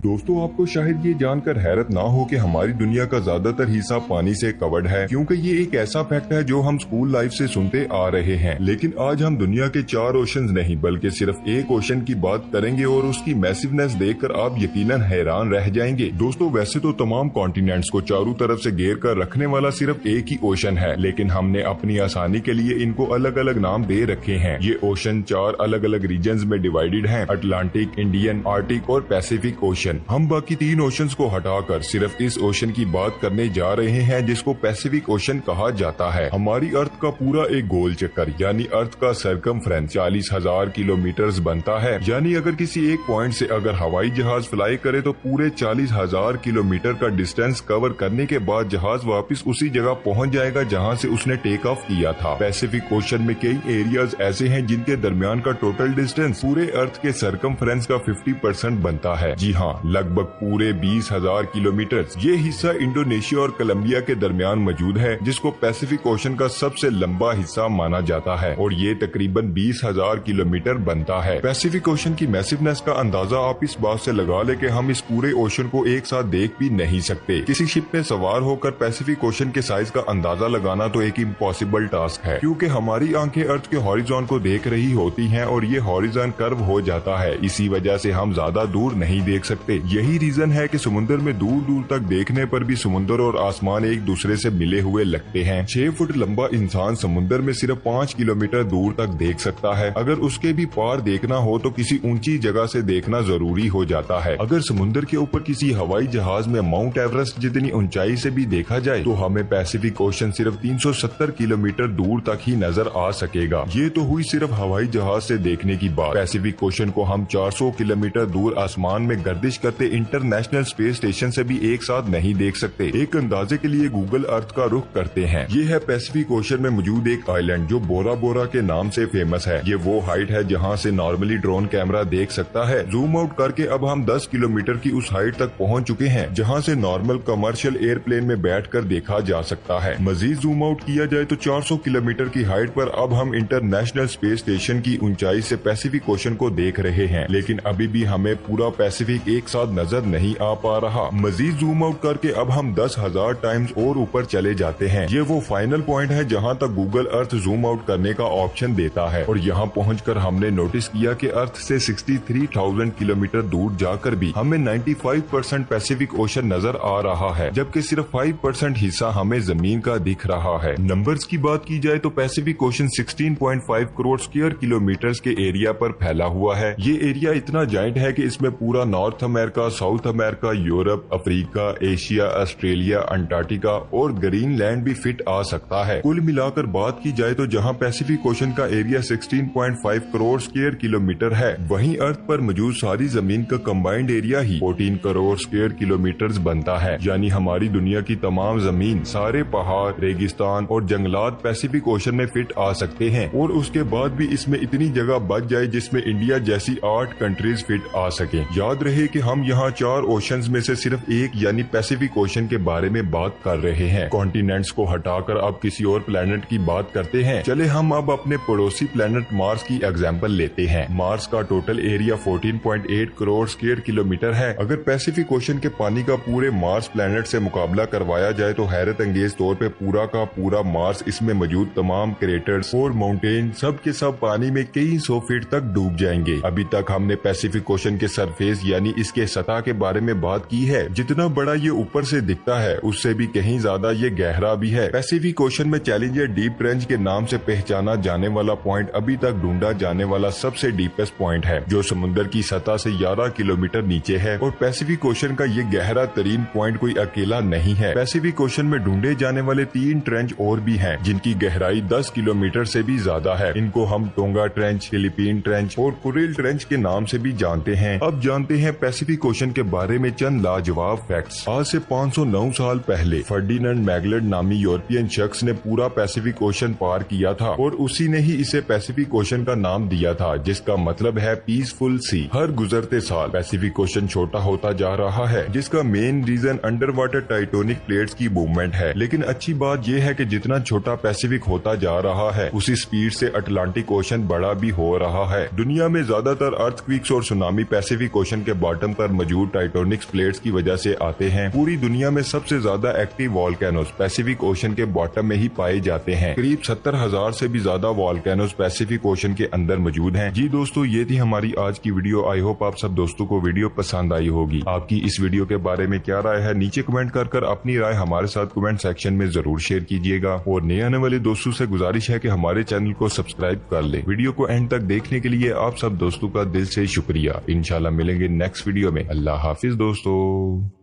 दोस्तों, आपको शायद ये जानकर हैरत ना हो कि हमारी दुनिया का ज्यादातर हिस्सा पानी से कवर्ड है, क्योंकि ये एक ऐसा फैक्ट है जो हम स्कूल लाइफ से सुनते आ रहे हैं। लेकिन आज हम दुनिया के 4 ओशंस नहीं बल्कि सिर्फ एक ओशन की बात करेंगे और उसकी मैसिवनेस देखकर आप यकीनन हैरान रह जाएंगे। दोस्तों, वैसे तो तमाम कॉन्टिनेंट्स को चारों तरफ से घेर कर रखने वाला सिर्फ एक ही ओशन है, लेकिन हमने अपनी आसानी के लिए इनको अलग अलग नाम दे रखे हैं। ये ओशन 4 अलग अलग रीजन्स में डिवाइडेड हैं: अटलांटिक, इंडियन, आर्टिक और पैसिफिक ओशन। हम बाकी 3 ओशंस को हटाकर सिर्फ इस ओशन की बात करने जा रहे हैं जिसको पैसिफिक ओशन कहा जाता है। हमारी अर्थ का पूरा एक गोल चक्कर यानी अर्थ का सरकमफ्रेंस 40,000 किलोमीटर बनता है। यानी अगर किसी एक पॉइंट से अगर हवाई जहाज फ्लाई करे तो पूरे 40,000 किलोमीटर का डिस्टेंस कवर करने के बाद जहाज वापस उसी जगह पहुंच जाएगा जहां से उसने टेक ऑफ किया था। पैसिफिक ओशन में कई एरियाज ऐसे हैं जिनके दरमियान का टोटल डिस्टेंस पूरे अर्थ के सरकमफ्रेंस का 50% बनता है। जी हाँ, लगभग पूरे 20,000 किलोमीटर। ये हिस्सा इंडोनेशिया और कोलंबिया के दरमियान मौजूद है, जिसको पैसिफिक ओशन का सबसे लंबा हिस्सा माना जाता है और ये तकरीबन 20,000 किलोमीटर बनता है। पैसिफिक ओशन की मैसिवनेस का अंदाजा आप इस बात से लगा ले कि हम इस पूरे ओशन को एक साथ देख भी नहीं सकते। किसी शिप में सवार होकर पैसिफिक ओशन के साइज का अंदाजा लगाना तो एक इम्पॉसिबल टास्क है, क्योंकि हमारी आंखें अर्थ के हॉरिजॉन को देख रही होती हैं और ये हॉरिजॉन कर्व हो जाता है। इसी वजह से हम ज्यादा दूर नहीं देख सकते। यही रीजन है कि समुद्र में दूर दूर तक देखने पर भी समुद्र और आसमान एक दूसरे से मिले हुए लगते हैं। 6 फुट लंबा इंसान समुद्र में सिर्फ 5 किलोमीटर दूर तक देख सकता है। अगर उसके भी पार देखना हो तो किसी ऊंची जगह से देखना जरूरी हो जाता है। अगर समुद्र के ऊपर किसी हवाई जहाज में माउंट एवरेस्ट जितनी ऊंचाई से भी देखा जाए तो हमें पैसिफिक ओशन सिर्फ 370 किलोमीटर दूर तक ही नजर आ सकेगा। ये तो हुई सिर्फ हवाई जहाज से देखने की बात। पैसिफिक ओशन को हम 400 किलोमीटर दूर आसमान में गर्दिश करते इंटरनेशनल स्पेस स्टेशन से भी एक साथ नहीं देख सकते। एक अंदाजे के लिए गूगल अर्थ का रुख करते हैं। ये है पैसिफिक ओशन में मौजूद एक आइलैंड जो बोरा बोरा के नाम से फेमस है। ये वो हाइट है जहाँ से नॉर्मली ड्रोन कैमरा देख सकता है। जूम आउट करके अब हम 10 किलोमीटर की उस हाइट तक पहुँच चुके हैं जहाँ से नॉर्मल कमर्शियल एयरप्लेन में बैठकर देखा जा सकता है। मजीद जूम आउट किया जाए तो 400 किलोमीटर की हाइट पर अब हम इंटरनेशनल स्पेस स्टेशन की ऊंचाई से पैसिफिक ओशन को देख रहे हैं, लेकिन अभी भी हमें पूरा पैसिफिक एक साथ नजर नहीं आ पा रहा। मजीद जूम आउट करके अब हम 10,000 टाइम्स और ऊपर चले जाते हैं। ये वो फाइनल पॉइंट है जहाँ तक गूगल अर्थ जूम आउट करने का ऑप्शन देता है और यहाँ पहुँचकर हमने नोटिस किया कि अर्थ से 63,000 किलोमीटर दूर जाकर भी हमें 95% पैसिफिक ओशन नजर आ रहा है, जबकि सिर्फ 5% हिस्सा हमें जमीन का दिख रहा है। नंबर्स की बात की जाए तो Pacific ocean 16.5 crore square kilometre के एरिया पर फैला हुआ है। ये एरिया इतना जाइंट है कि इसमें पूरा north America, south America, Europe, Africa, Asia, Australia, Antarctica और ग्रीनलैंड भी फिट आ सकता है। कुल मिलाकर बात की जाए तो जहां पैसिफिक ओशन का एरिया 16.5 करोड़ स्क्वायर किलोमीटर है, वहीं अर्थ पर मौजूद सारी जमीन का कंबाइंड एरिया ही 14 करोड़ स्क्वायर किलोमीटर बनता है। यानी हमारी दुनिया की तमाम जमीन, सारे पहाड़, रेगिस्तान और जंगलात पैसिफिक ओशन में फिट आ सकते हैं और उसके बाद भी इसमें इतनी जगह बच जाए जिसमें इंडिया जैसी 8 कंट्रीज फिट आ सके। याद रहे कि हम यहाँ 4 ओशंस में से सिर्फ एक यानी पैसिफिक ओशन के बारे में बात कर रहे हैं। कॉन्टिनेंट्स को हटाकर अब किसी और प्लेनेट की बात करते हैं। चले हम अब अपने पड़ोसी प्लेनेट मार्स की एग्जांपल लेते हैं। मार्स का total area 14.8 crore square kilometre है। अगर पैसिफिक ओशन के पानी का पूरे मार्स प्लेनेट से मुकाबला करवाया जाए तो हैरत अंगेज तौर पे पूरा का पूरा मार्स, इसमें मौजूद तमाम क्रेटर्स और माउंटेन सब के सब पानी में कई 100 फीट तक डूब जाएंगे। अभी तक हमने पैसिफिक ओशन के सरफेस यानी इसके सतह के बारे में बात की है। जितना बड़ा ये ऊपर से दिखता है उससे भी कहीं ज्यादा ये गहरा भी है। पैसिफिक ओशन में चैलेंजर डीप ट्रेंच के नाम से पहचाना जाने वाला पॉइंट अभी तक ढूंढा जाने वाला सबसे डीपेस्ट पॉइंट है, जो समुद्र की सतह से 11 किलोमीटर नीचे है। और पैसिफिक ओशन का ये गहरा तरीन पॉइंट कोई अकेला नहीं है। पैसिफिक ओशन में ढूंढे जाने वाले 3 ट्रेंच और भी हैं, जिनकी गहराई 10 किलोमीटर से भी ज्यादा है। इनको हम टोंगा ट्रेंच, फिलीपीन ट्रेंच और कुरिल ट्रेंच के नाम से भी जानते हैं। अब जानते हैं पैसिफिक ओशन के बारे में चंद लाजवाब फैक्ट्स। आज से 509 साल पहले फर्डिनेंड मैगलेट नामी यूरोपियन शख्स ने पूरा पैसिफिक ओशन पार किया था और उसी ने ही इसे पैसिफिक ओशन का नाम दिया था, जिसका मतलब है पीसफुल सी। हर गुजरते साल पैसिफिक ओशन छोटा होता जा रहा है, जिसका main reason under water tectonic plates की मूवमेंट है। लेकिन अच्छी बात यह है कि जितना छोटा पैसिफिक होता जा रहा है उसी स्पीड से अटलांटिक ओशन बड़ा भी हो रहा है। दुनिया में ज्यादातर अर्थक्वेक्स और सुनामी पैसिफिक ओशन के बॉटम चांद पर मौजूद टाइटोनिक्स प्लेट्स की वजह से आते हैं। पूरी दुनिया में सबसे ज्यादा एक्टिव वॉल्केनोज पैसिफिक ओशन के बॉटम में ही पाए जाते हैं। करीब 70,000 से भी ज्यादा वॉल्केनोज पैसिफिक ओशन के अंदर मौजूद हैं। जी दोस्तों, ये थी हमारी आज की वीडियो। आई होप आप सब दोस्तों को वीडियो पसंद आई होगी। आपकी इस वीडियो के बारे में क्या राय है, नीचे कमेंट कर अपनी राय हमारे साथ कमेंट सेक्शन में जरूर शेयर कीजिएगा। और नए आने वाले दोस्तों से गुजारिश है कि हमारे चैनल को सब्सक्राइब कर ले। वीडियो को एंड तक देखने के लिए आप सब दोस्तों का दिल से शुक्रिया। इंशाल्लाह मिलेंगे नेक्स्ट वीडियो में। अल्लाह हाफिज दोस्तों।